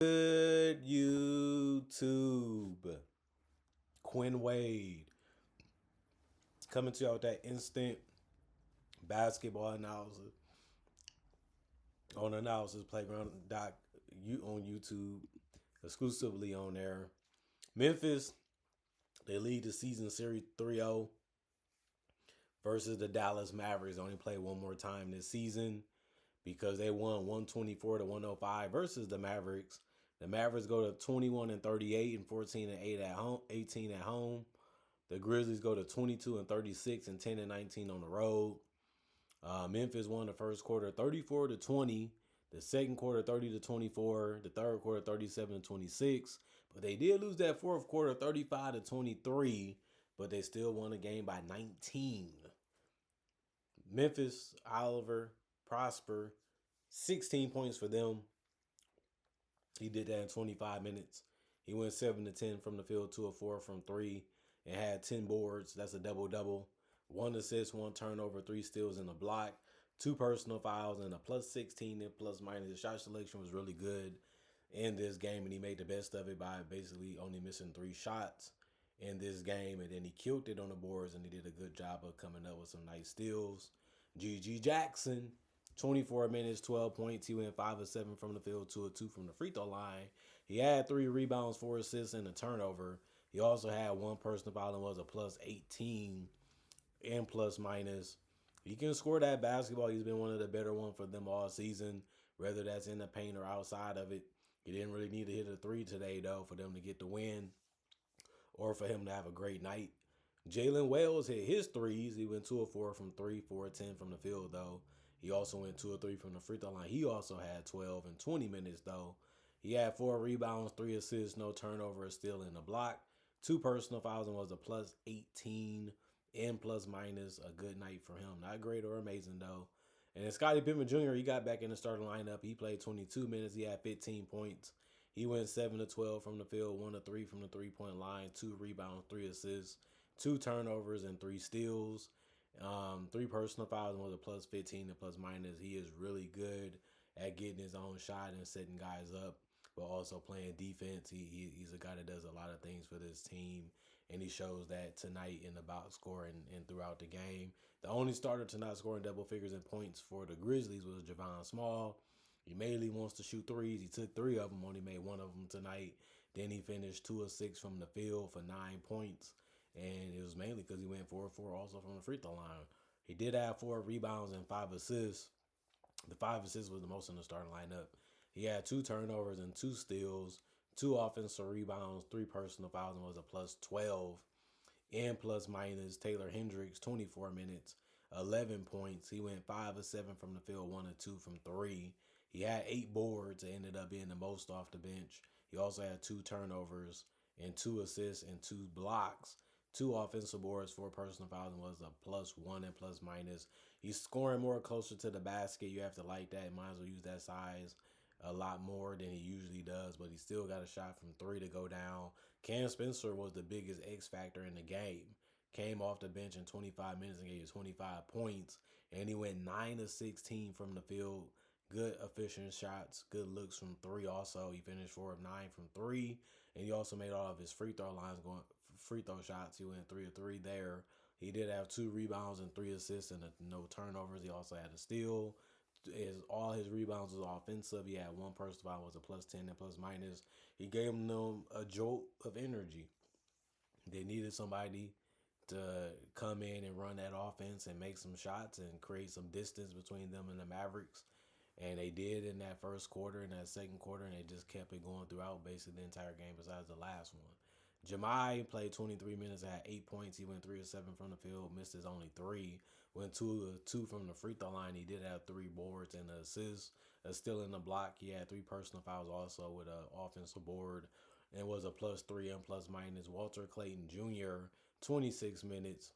Good YouTube. Quinn Wade coming to you with that instant basketball analysis on Analysis Playground on YouTube, exclusively on there. Memphis, they lead the season series 3-0 versus the Dallas Mavericks. Only play one more time this season because they won 124 to 105 versus the Mavericks. The Mavericks go to 21 and 38 and 14 and 8 at home, 18 at home. The Grizzlies go to 22 and 36 and 10 and 19 on the road. Memphis won the first quarter 34 to 20, the second quarter 30 to 24, the third quarter 37 to 26. But they did lose that fourth quarter 35 to 23, but they still won the game by 19. Memphis, Oliver, Prosper, 16 points for them. He did that in 25 minutes. He went 7 to 10 from the field, 2 of 4 from 3, and had 10 boards. That's a double-double. 1 assist, 1 turnover, 3 steals, and a block. 2 personal fouls, and a plus 16 and plus minus. His shot selection was really good in this game, and he made the best of it by basically only missing 3 shots in this game. And then he killed it on the boards, and he did a good job of coming up with some nice steals. G.G. Jackson, 24 minutes, 12 points. He went 5 of 7 from the field, 2 of 2 from the free throw line. He had 3 rebounds, 4 assists, and a turnover. He also had 1 personal foul and was a plus 18 and plus minus. He can score that basketball. He's been one of the better ones for them all season, whether that's in the paint or outside of it. He didn't really need to hit a 3 today, though, for them to get the win or for him to have a great night. Jalen Wells hit his threes. He went 2 of 4 from 3, 4 of 10 from the field, though. He also went 2 of 3 from the free throw line. He also had 12 and 20 minutes, though. He had 4 rebounds, 3 assists, no turnover, still in the block. 2 personal fouls and was a plus 18 and plus minus. A good night for him. Not great or amazing, though. And then Scottie Pippen Jr., he got back in the starting lineup. He played 22 minutes. He had 15 points. He went 7 of 12 from the field, 1 of 3 from the three-point line, 2 rebounds, 3 assists, 2 turnovers, and 3 steals. 3 personal fouls and was a plus 15 and plus minus. He is really good at getting his own shot and setting guys up, but also playing defense. He's a guy that does a lot of things for this team, and he shows that tonight in the box score and throughout the game. The only starter to not score in double figures in points for the Grizzlies was Javon Small. He mainly wants to shoot threes. He took 3 of them, only made 1 of them tonight. Then he finished 2 of 6 from the field for 9 points. And it was mainly because he went 4 of 4 also from the free throw line. He did have 4 rebounds and 5 assists. The 5 assists was the most in the starting lineup. He had 2 turnovers and 2 steals, 2 offensive rebounds, 3 personal fouls, and was a plus 12 and plus minus. Taylor Hendricks, 24 minutes, 11 points. He went 5 of 7 from the field, 1 of 2 from 3. He had 8 boards. It ended up being the most off the bench. He also had 2 turnovers and 2 assists and 2 blocks. 2 offensive boards, 4 personal fouls, and was a plus 1 and plus minus. He's scoring more closer to the basket. You have to like that. Might as well use that size a lot more than he usually does, but he still got a shot from 3 to go down. Cam Spencer was the biggest X factor in the game. Came off the bench in 25 minutes and gave 25 points, and he went 9 of 16 from the field. Good efficient shots, good looks from 3 also. He finished 4 of 9 from 3, and he also made all of his free throw shots. He went 3 of 3 there. He did have 2 rebounds and 3 assists and no turnovers. He also had a steal. All his rebounds was offensive. He had 1 personal foul, was a plus 10 and plus minus. He gave them a jolt of energy. They needed somebody to come in and run that offense and make some shots and create some distance between them and the Mavericks. And they did in that first quarter and that second quarter, and they just kept it going throughout basically the entire game besides the last one. Jemai played 23 minutes, had 8 points. He went 3 of 7 from the field, missed his only 3. Went 2 of 2 from the free throw line. He did have 3 boards and an assist. Still in the block. He had 3 personal fouls also with an offensive board and was a plus 3 and plus minus. Walter Clayton Jr., 26 minutes,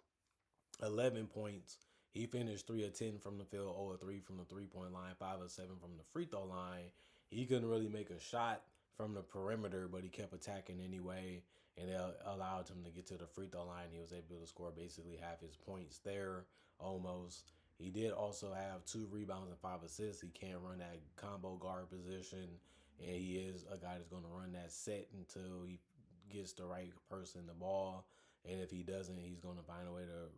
11 points. He finished 3 of 10 from the field, 0 of 3 from the three-point line, 5 of 7 from the free throw line. He couldn't really make a shot from the perimeter, but he kept attacking anyway, and it allowed him to get to the free throw line. He was able to score basically half his points there, almost. He did also have 2 rebounds and 5 assists. He can't run that combo guard position. and he is a guy that's going to run that set until he gets the right person the ball. And if he doesn't, he's going to find a way to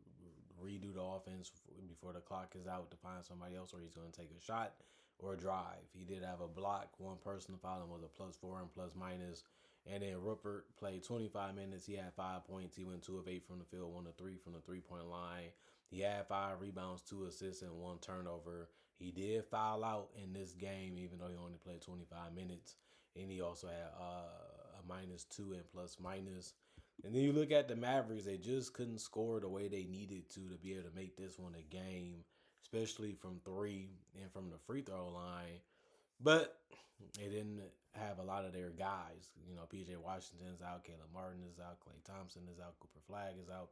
redo the offense before the clock is out to find somebody else, or he's going to take a shot or a drive. He did have a block, one personal foul, and was a +4 and plus minus. And then Rupert played 25 minutes. He had 5 points. He went 2 of 8 from the field, 1 of 3 from the 3-point line. He had 5 rebounds, 2 assists, and 1 turnover. He did foul out in this game, even though he only played 25 minutes. And he also had a -2 and plus minus. And then you look at the Mavericks, they just couldn't score the way they needed to be able to make this one a game, especially from 3 and from the free throw line. But they didn't have a lot of their guys. You know, PJ Washington's out, Caleb Martin is out, Klay Thompson is out, Cooper Flag is out.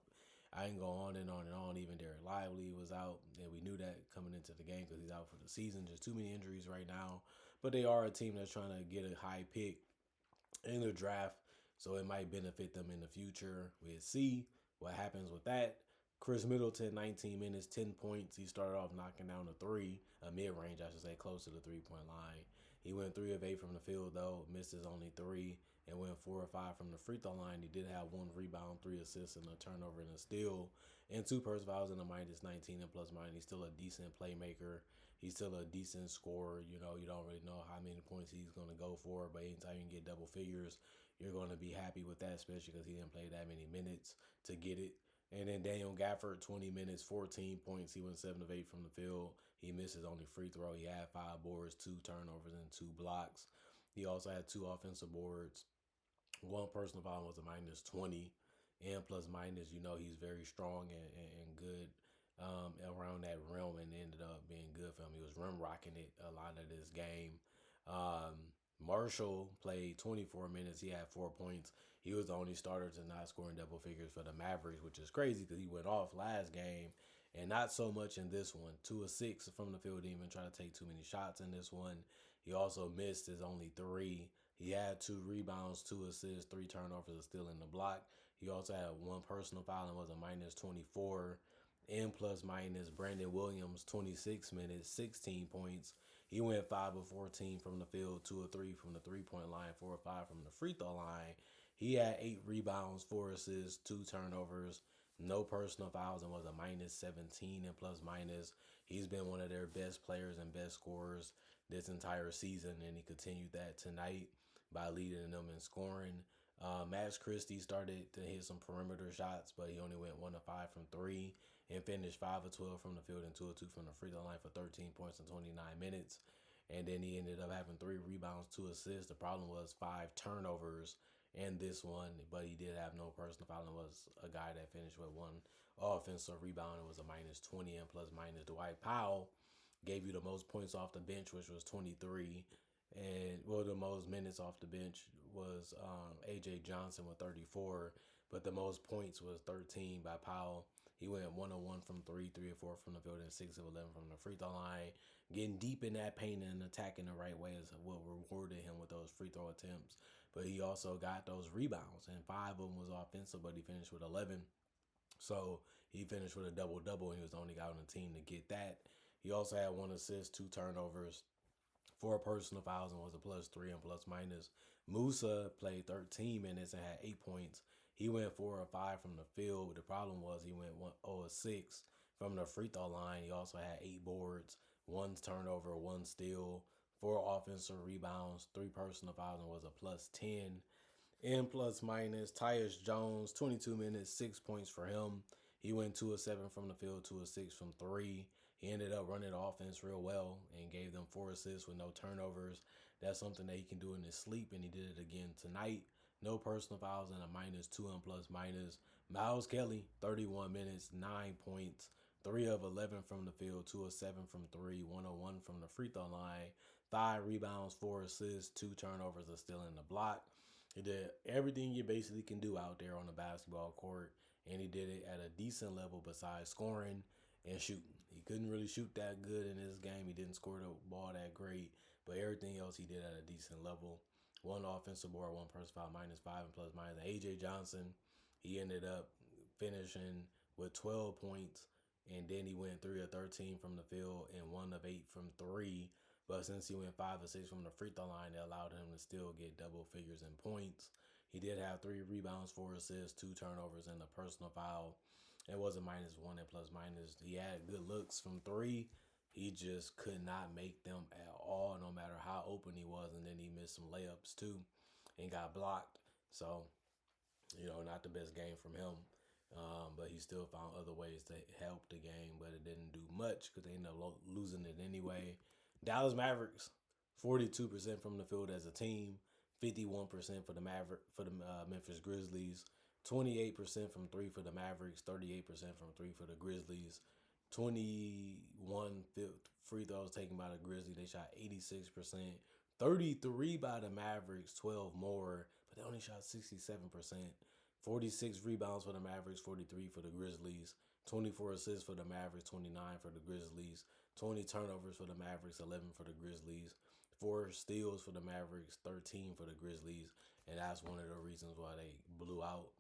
I can go on and on and on. Even Derek Lively was out, and we knew that coming into the game because he's out for the season. Just too many injuries right now. But they are a team that's trying to get a high pick in the draft, so it might benefit them in the future. We'll see what happens with that. Chris Middleton, 19 minutes, 10 points. He started off knocking down a 3, a mid-range, I should say, close to the 3-point line. He went 3 of 8 from the field, though, missed his only 3, and went 4 of 5 from the free throw line. He did have 1 rebound, 3 assists, and a turnover and a steal, and 2 personal fouls and a -19 and plus minus. He's still a decent playmaker. He's still a decent scorer. You know, you don't really know how many points he's going to go for, but anytime you can get double figures, you're going to be happy with that, especially because he didn't play that many minutes to get it. And then Daniel Gafford, 20 minutes, 14 points. He went 7 of 8 from the field. He missed his only free throw. He had 5 boards, 2 turnovers, and 2 blocks. He also had 2 offensive boards. 1 personal foul was a -20. And plus minus, you know, he's very strong and good around that rim, and ended up being good for him. He was rim rocking it a lot of this game. Marshall played 24 minutes. He had 4 points. He was the only starter to not score in double figures for the Mavericks, which is crazy because he went off last game and not so much in this one. 2 of 6 from the field. Didn't even try to take too many shots in this one. He also missed his only 3. He had 2 rebounds, 2 assists, 3 turnovers, still in the block. He also had 1 personal foul and was a -24. And plus minus, Brandon Williams, 26 minutes, 16 points. He went 5 of 14 from the field, 2 of 3 from the 3-point line, 4 of 5 from the free throw line. He had 8 rebounds, 4 assists, 2 turnovers, no personal fouls, and was a -17 and plus minus. He's been one of their best players and best scorers this entire season, and he continued that tonight by leading them in scoring. Max Christie started to hit some perimeter shots, but he only went 1 of 5 from 3 and finished 5 of 12 from the field and 2 of 2 from the free throw line for 13 points in 29 minutes. And then he ended up having 3 rebounds, 2 assists. The problem was 5 turnovers in this one, but he did have no personal foul and was a guy that finished with 1 offensive rebound. It was a -20 and plus minus. Dwight Powell gave you the most points off the bench, which was 23. And the most minutes off the bench was A.J. Johnson with 34, but the most points was 13 by Powell. He went 1 of 1 from 3, 3 of 4 from the field, and 6 of 11 from the free throw line. Getting deep in that paint and attacking the right way is what rewarded him with those free throw attempts. But he also got those rebounds, and 5 of them was offensive, but he finished with 11. So he finished with a double-double, and he was the only guy on the team to get that. He also had 1 assist, 2 turnovers, 4 personal fouls, and was a +3 and plus minus. Musa played 13 minutes and had 8 points. He went 4 of 5 from the field. The problem was he went 0 of 6 from the free throw line. He also had 8 boards, 1 turnover, 1 steal, 4 offensive rebounds, 3 personal fouls, and was a +10. And plus minus, Tyus Jones, 22 minutes, 6 points for him. He went 2 of 7 from the field, 2 of 6 from 3. He ended up running the offense real well and gave them 4 assists with no turnovers. That's something that he can do in his sleep, and he did it again tonight. No personal fouls and a -2 and plus minus. Miles Kelly, 31 minutes, 9 points, 3 of 11 from the field, 2 of 7 from 3, 1 of 1 from the free throw line, 5 rebounds, 4 assists, 2 turnovers are still in the block. He did everything you basically can do out there on the basketball court, and he did it at a decent level besides scoring and shooting. He couldn't really shoot that good in this game. He didn't score the ball that great, but everything else he did at a decent level. 1 offensive board, 1 personal foul, -5 and plus minus. A.J. Johnson, he ended up finishing with 12 points, and then he went 3 of 13 from the field and 1 of 8 from 3 But since he went 5 of 6 from the free throw line, it allowed him to still get double figures in points. He did have 3 rebounds, 4 assists, 2 turnovers, and a personal foul. It wasn't -1 and plus minus. He had good looks from 3. He just could not make them at all, no matter how open he was. And then he missed some layups too and got blocked. So, not the best game from him. But he still found other ways to help the game, but it didn't do much because they ended up losing it anyway. Dallas Mavericks, 42% from the field as a team, 51% for the Memphis Grizzlies, 28% from 3 for the Mavericks, 38% from 3 for the Grizzlies, 21 free throws taken by the Grizzlies. They shot 86%, 33 by the Mavericks, 12 more, but they only shot 67%. 46 rebounds for the Mavericks, 43 for the Grizzlies, 24 assists for the Mavericks, 29 for the Grizzlies, 20 turnovers for the Mavericks, 11 for the Grizzlies, 4 steals for the Mavericks, 13 for the Grizzlies, and that's one of the reasons why they blew out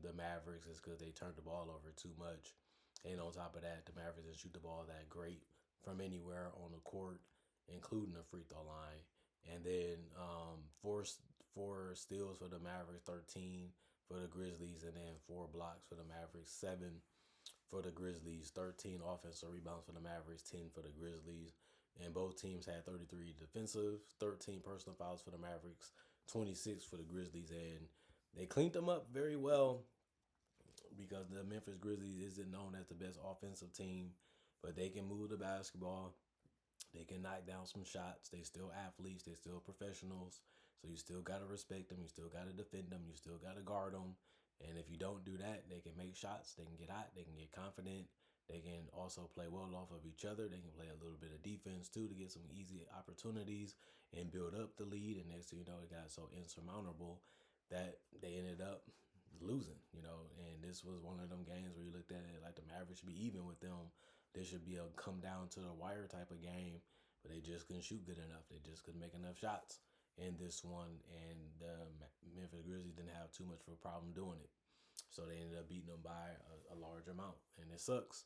the Mavericks is because they turned the ball over too much. And on top of that, the Mavericks didn't shoot the ball that great from anywhere on the court, including the free throw line. And then four steals for the Mavericks, 13 for the Grizzlies, and then 4 blocks for the Mavericks, 7 for the Grizzlies, 13 offensive rebounds for the Mavericks, 10 for the Grizzlies. And both teams had 33 defensive, 13 personal fouls for the Mavericks, 26 for the Grizzlies, and they cleaned them up very well because the Memphis Grizzlies isn't known as the best offensive team, but they can move the basketball. They can knock down some shots. They still athletes. They still professionals. So you still got to respect them. You still got to defend them. You still got to guard them. And if you don't do that, they can make shots. They can get hot. They can get confident. They can also play well off of each other. They can play a little bit of defense too to get some easy opportunities and build up the lead. And next thing you know, it got so insurmountable that they ended up losing, and this was one of them games where you looked at it like the Mavericks should be even with them. This should be a come down to the wire type of game, but they just couldn't shoot good enough. They just couldn't make enough shots in this one, and the Memphis Grizzlies didn't have too much of a problem doing it. So they ended up beating them by a large amount, and it sucks,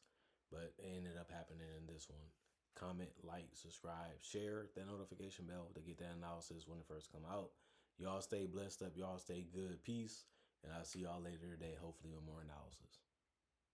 but it ended up happening in this one. Comment, like, subscribe, share that notification bell to get that analysis when it first come out. Y'all stay blessed up. Y'all stay good. Peace. And I'll see y'all later today, hopefully with more analysis.